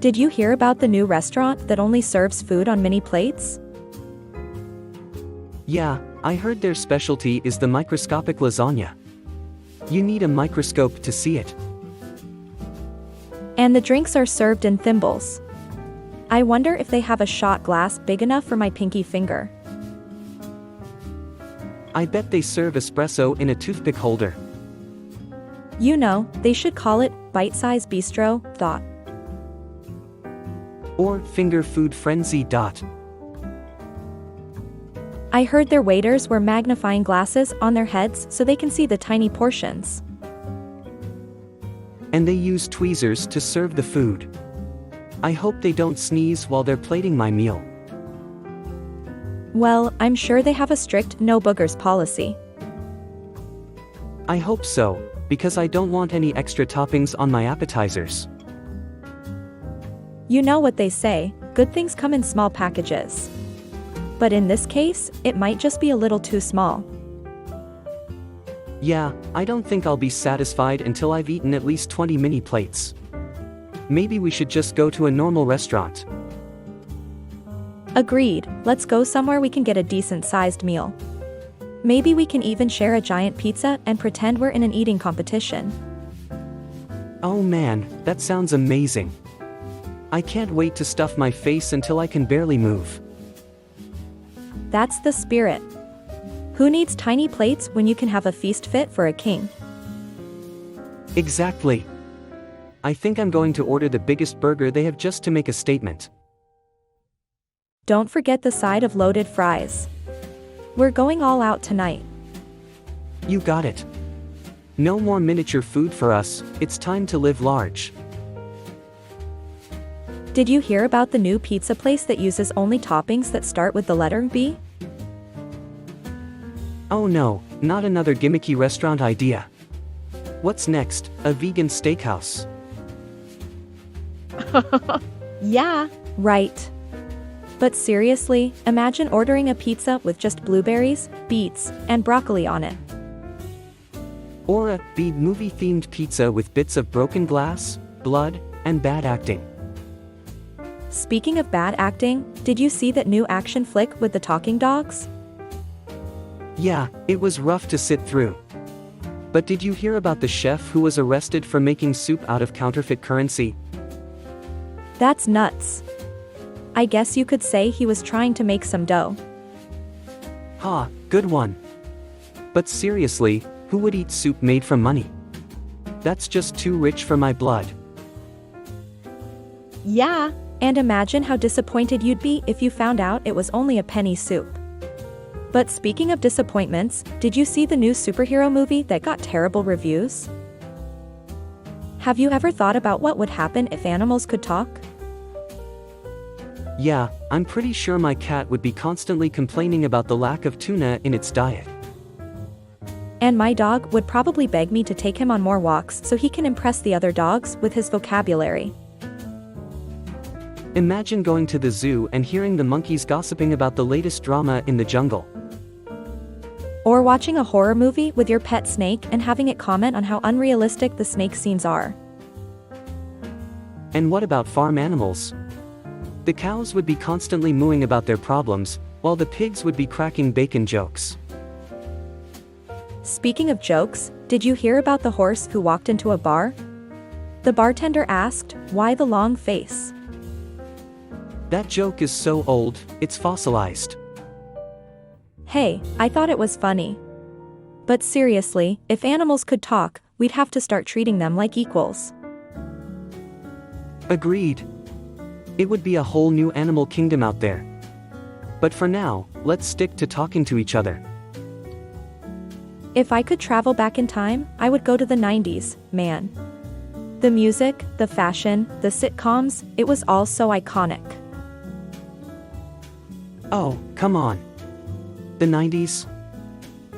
Did you hear about the new restaurant that only serves food on mini plates? Yeah, I heard their specialty is the microscopic lasagna. You need a microscope to see it. And the drinks are served in thimbles. I wonder if they have a shot glass big enough for my pinky finger. I bet they serve espresso in a toothpick holder. You know, they should call it bite-size bistro, thought. Or finger food frenzy. I heard their waiters wear magnifying glasses on their heads so they can see the tiny portions. And they use tweezers to serve the food. I hope they don't sneeze while they're plating my meal. Well, I'm sure they have a strict no boogers policy. I hope so, because I don't want any extra toppings on my appetizers. You know what they say, good things come in small packages. But in this case, it might just be a little too small. Yeah, I don't think I'll be satisfied until I've eaten at least 20 mini plates. Maybe we should just go to a normal restaurant. Agreed, let's go somewhere we can get a decent-sized meal. Maybe we can even share a giant pizza and pretend we're in an eating competition. Oh man, that sounds amazing. I can't wait to stuff my face until I can barely move. That's the spirit. Who needs tiny plates when you can have a feast fit for a king? Exactly. I think I'm going to order the biggest burger they have just to make a statement. Don't forget the side of loaded fries. We're going all out tonight. You got it. No more miniature food for us, it's time to live large. Did you hear about the new pizza place that uses only toppings that start with the letter B? Oh no, not another gimmicky restaurant idea. What's next, a vegan steakhouse? Yeah, right. But seriously, imagine ordering a pizza with just blueberries, beets, and broccoli on it. Or a B-movie-themed pizza with bits of broken glass, blood, and bad acting. Speaking of bad acting, did you see that new action flick with the talking dogs? Yeah, it was rough to sit through. But did you hear about the chef who was arrested for making soup out of counterfeit currency? That's nuts. I guess you could say he was trying to make some dough. Ha, good one. But seriously, who would eat soup made from money? That's just too rich for my blood. Yeah, and imagine how disappointed you'd be if you found out it was only a penny soup. But speaking of disappointments, did you see the new superhero movie that got terrible reviews? Have you ever thought about what would happen if animals could talk? Yeah, I'm pretty sure my cat would be constantly complaining about the lack of tuna in its diet. And my dog would probably beg me to take him on more walks so he can impress the other dogs with his vocabulary. Imagine going to the zoo and hearing the monkeys gossiping about the latest drama in the jungle. Or watching a horror movie with your pet snake and having it comment on how unrealistic the snake scenes are. And what about farm animals? The cows would be constantly mooing about their problems, while the pigs would be cracking bacon jokes. Speaking of jokes, did you hear about the horse who walked into a bar? The bartender asked, "Why the long face?" That joke is so old, it's fossilized. Hey, I thought it was funny. But seriously, if animals could talk, we'd have to start treating them like equals. Agreed. It would be a whole new animal kingdom out there. But for now, let's stick to talking to each other. If I could travel back in time, I would go to the 90s, man. The music, the fashion, the sitcoms, it was all so iconic. Oh, come on. The 90s?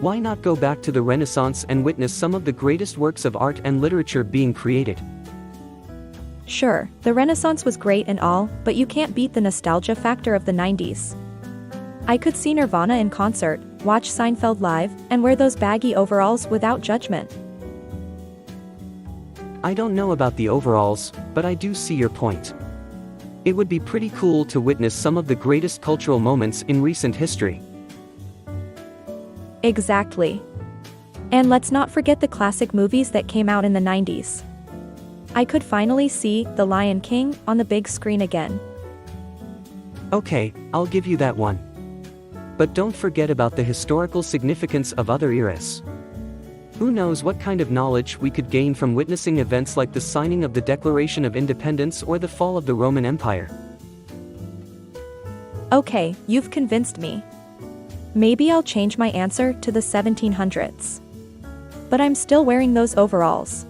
Why not go back to the Renaissance and witness some of the greatest works of art and literature being created? Sure, the Renaissance was great and all, but you can't beat the nostalgia factor of the 90s. I could see Nirvana in concert, watch Seinfeld live, and wear those baggy overalls without judgment. I don't know about the overalls, but I do see your point. It would be pretty cool to witness some of the greatest cultural moments in recent history. Exactly. And let's not forget the classic movies that came out in the 90s. I could finally see The Lion King on the big screen again. Okay, I'll give you that one. But don't forget about the historical significance of other eras. Who knows what kind of knowledge we could gain from witnessing events like the signing of the Declaration of Independence or the fall of the Roman Empire. Okay, you've convinced me. Maybe I'll change my answer to the 1700s. But I'm still wearing those overalls.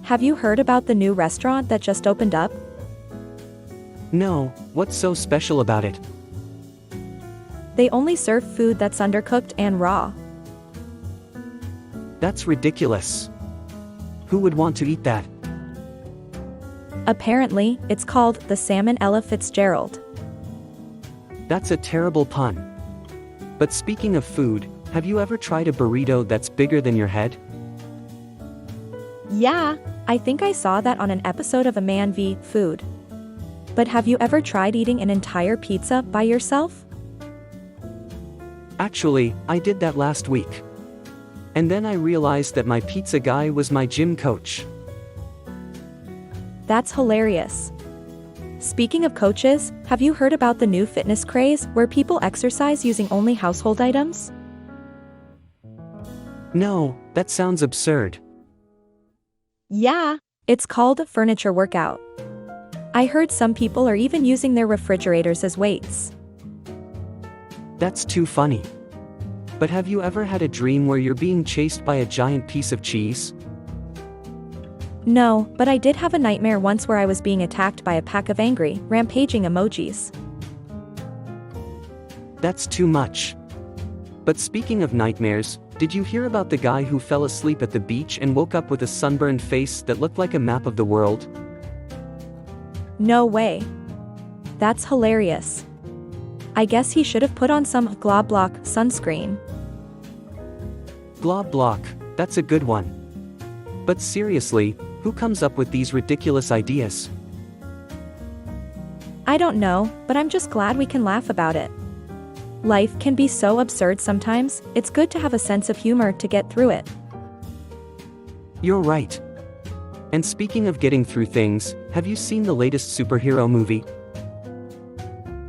Have you heard about the new restaurant that just opened up? No, what's so special about it? They only serve food that's undercooked and raw. That's ridiculous. Who would want to eat that? Apparently, it's called the Salmon Ella Fitzgerald. That's a terrible pun. But speaking of food, have you ever tried a burrito that's bigger than your head? Yeah, I think I saw that on an episode of A Man v. Food. But have you ever tried eating an entire pizza by yourself? Actually, I did that last week. And then I realized that my pizza guy was my gym coach. That's hilarious. Speaking of coaches, have you heard about the new fitness craze where people exercise using only household items? No, that sounds absurd. Yeah, it's called furniture workout. I heard some people are even using their refrigerators as weights. That's too funny. But have you ever had a dream where you're being chased by a giant piece of cheese? No, but I did have a nightmare once where I was being attacked by a pack of angry, rampaging emojis. That's too much. But speaking of nightmares, did you hear about the guy who fell asleep at the beach and woke up with a sunburned face that looked like a map of the world? No way. That's hilarious. I guess he should have put on some Glob Block sunscreen. Glob Block, that's a good one. But seriously, who comes up with these ridiculous ideas? I don't know, but I'm just glad we can laugh about it. Life can be so absurd sometimes, it's good to have a sense of humor to get through it. You're right. And speaking of getting through things, have you seen the latest superhero movie?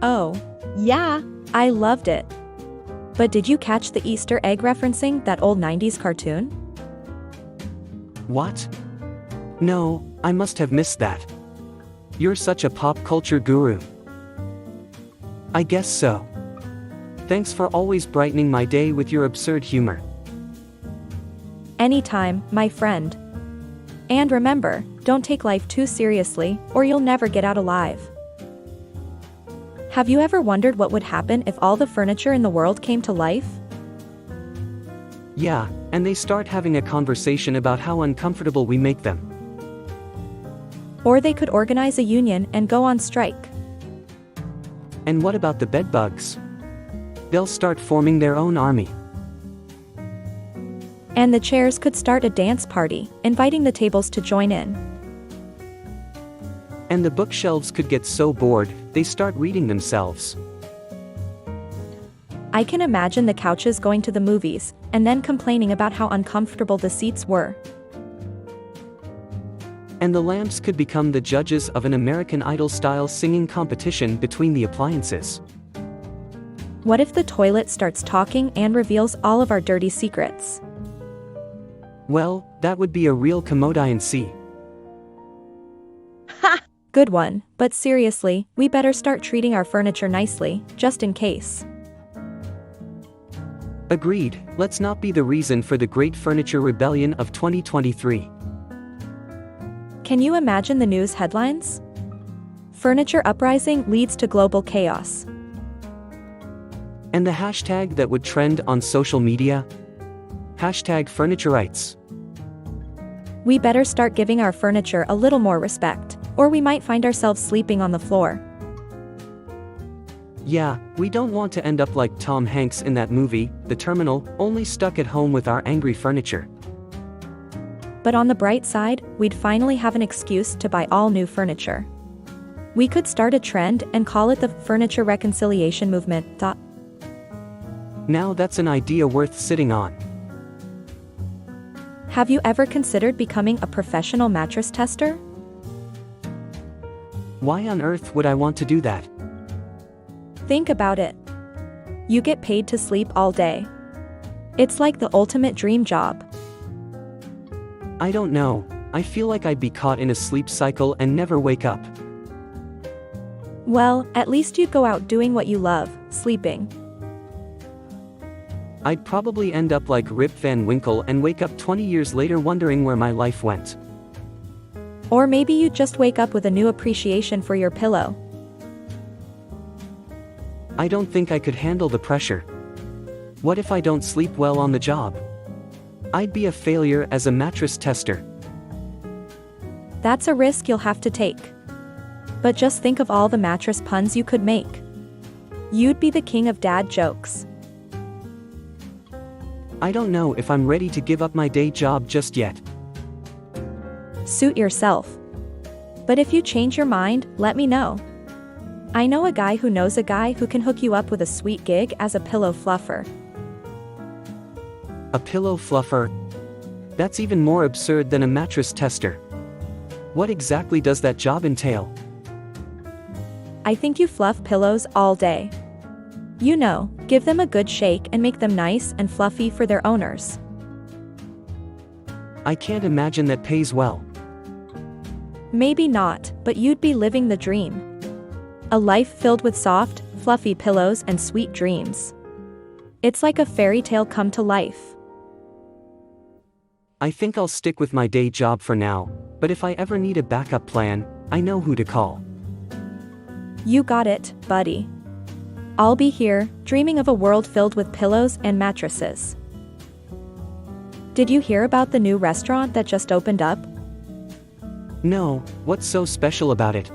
Oh, yeah, I loved it. But did you catch the Easter egg referencing that old 90s cartoon? What? No, I must have missed that. You're such a pop culture guru. I guess so. Thanks for always brightening my day with your absurd humor. Anytime, my friend. And remember, don't take life too seriously, or you'll never get out alive. Have you ever wondered what would happen if all the furniture in the world came to life? Yeah, and they start having a conversation about how uncomfortable we make them. Or they could organize a union and go on strike. And what about the bedbugs? They'll start forming their own army. And the chairs could start a dance party, inviting the tables to join in. And the bookshelves could get so bored, they start reading themselves. I can imagine the couches going to the movies, and then complaining about how uncomfortable the seats were. And the lamps could become the judges of an American Idol-style singing competition between the appliances. What if the toilet starts talking and reveals all of our dirty secrets? Well, that would be a real commodine see. Ha! Good one, but seriously, we better start treating our furniture nicely, just in case. Agreed, let's not be the reason for the Great Furniture Rebellion of 2023. Can you imagine the news headlines? Furniture uprising leads to global chaos. And the hashtag that would trend on social media? #FurnitureRights. We better start giving our furniture a little more respect, or we might find ourselves sleeping on the floor. Yeah, we don't want to end up like Tom Hanks in that movie, The Terminal, only stuck at home with our angry furniture. But on the bright side, we'd finally have an excuse to buy all new furniture. We could start a trend and call it the furniture reconciliation movement. Now that's an idea worth sitting on. Have you ever considered becoming a professional mattress tester? Why on earth would I want to do that? Think about it. You get paid to sleep all day. It's like the ultimate dream job. I don't know, I feel like I'd be caught in a sleep cycle and never wake up. Well, at least you'd go out doing what you love, sleeping. I'd probably end up like Rip Van Winkle and wake up 20 years later wondering where my life went. Or maybe you'd just wake up with a new appreciation for your pillow. I don't think I could handle the pressure. What if I don't sleep well on the job? I'd be a failure as a mattress tester. That's a risk you'll have to take. But just think of all the mattress puns you could make. You'd be the king of dad jokes. I don't know if I'm ready to give up my day job just yet. Suit yourself. But if you change your mind, let me know. I know a guy who knows a guy who can hook you up with a sweet gig as a pillow fluffer. A pillow fluffer? That's even more absurd than a mattress tester. What exactly does that job entail? I think you fluff pillows all day. You know, give them a good shake and make them nice and fluffy for their owners. I can't imagine that pays well. Maybe not, but you'd be living the dream. A life filled with soft, fluffy pillows and sweet dreams. It's like a fairy tale come to life. I think I'll stick with my day job for now, but if I ever need a backup plan, I know who to call. You got it, buddy. I'll be here, dreaming of a world filled with pillows and mattresses. Did you hear about the new restaurant that just opened up? No, what's so special about it?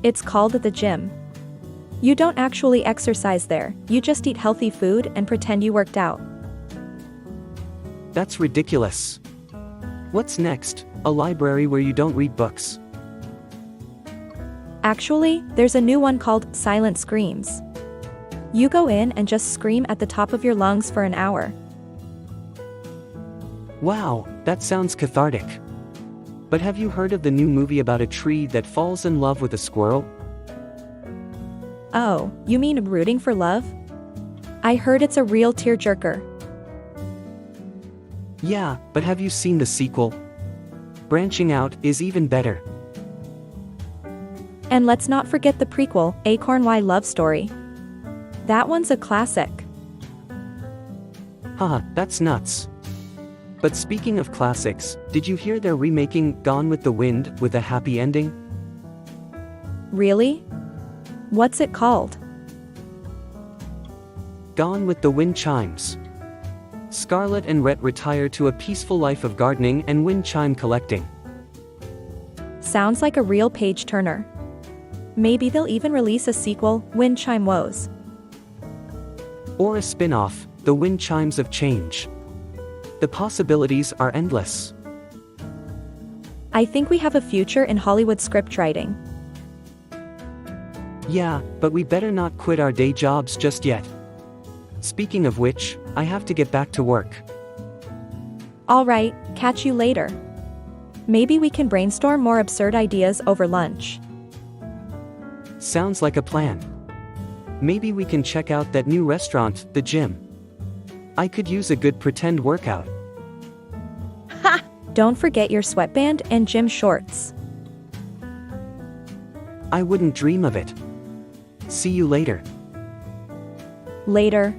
It's called the gym. You don't actually exercise there, you just eat healthy food and pretend you worked out. That's ridiculous. What's next? A library where you don't read books? Actually, there's a new one called Silent Screams. You go in and just scream at the top of your lungs for an hour. Wow, that sounds cathartic. But have you heard of the new movie about a tree that falls in love with a squirrel? Oh, you mean Rooting for Love? I heard it's a real tearjerker. Yeah, but have you seen the sequel? Branching Out is even better. And let's not forget the prequel, Acorn Y Love Story. That one's a classic. Haha, that's nuts. But speaking of classics, did you hear they're remaking Gone with the Wind with a happy ending? Really? What's it called? Gone with the Wind Chimes. Scarlett and Rhett retire to a peaceful life of gardening and wind chime collecting. Sounds like a real page-turner. Maybe they'll even release a sequel, Wind Chime Woes. Or a spin-off, The Wind Chimes of Change. The possibilities are endless. I think we have a future in Hollywood scriptwriting. Yeah, but we better not quit our day jobs just yet. Speaking of which, I have to get back to work. Alright, catch you later. Maybe we can brainstorm more absurd ideas over lunch. Sounds like a plan. Maybe we can check out that new restaurant, the gym. I could use a good pretend workout. Ha! Don't forget your sweatband and gym shorts. I wouldn't dream of it. See you later. Later.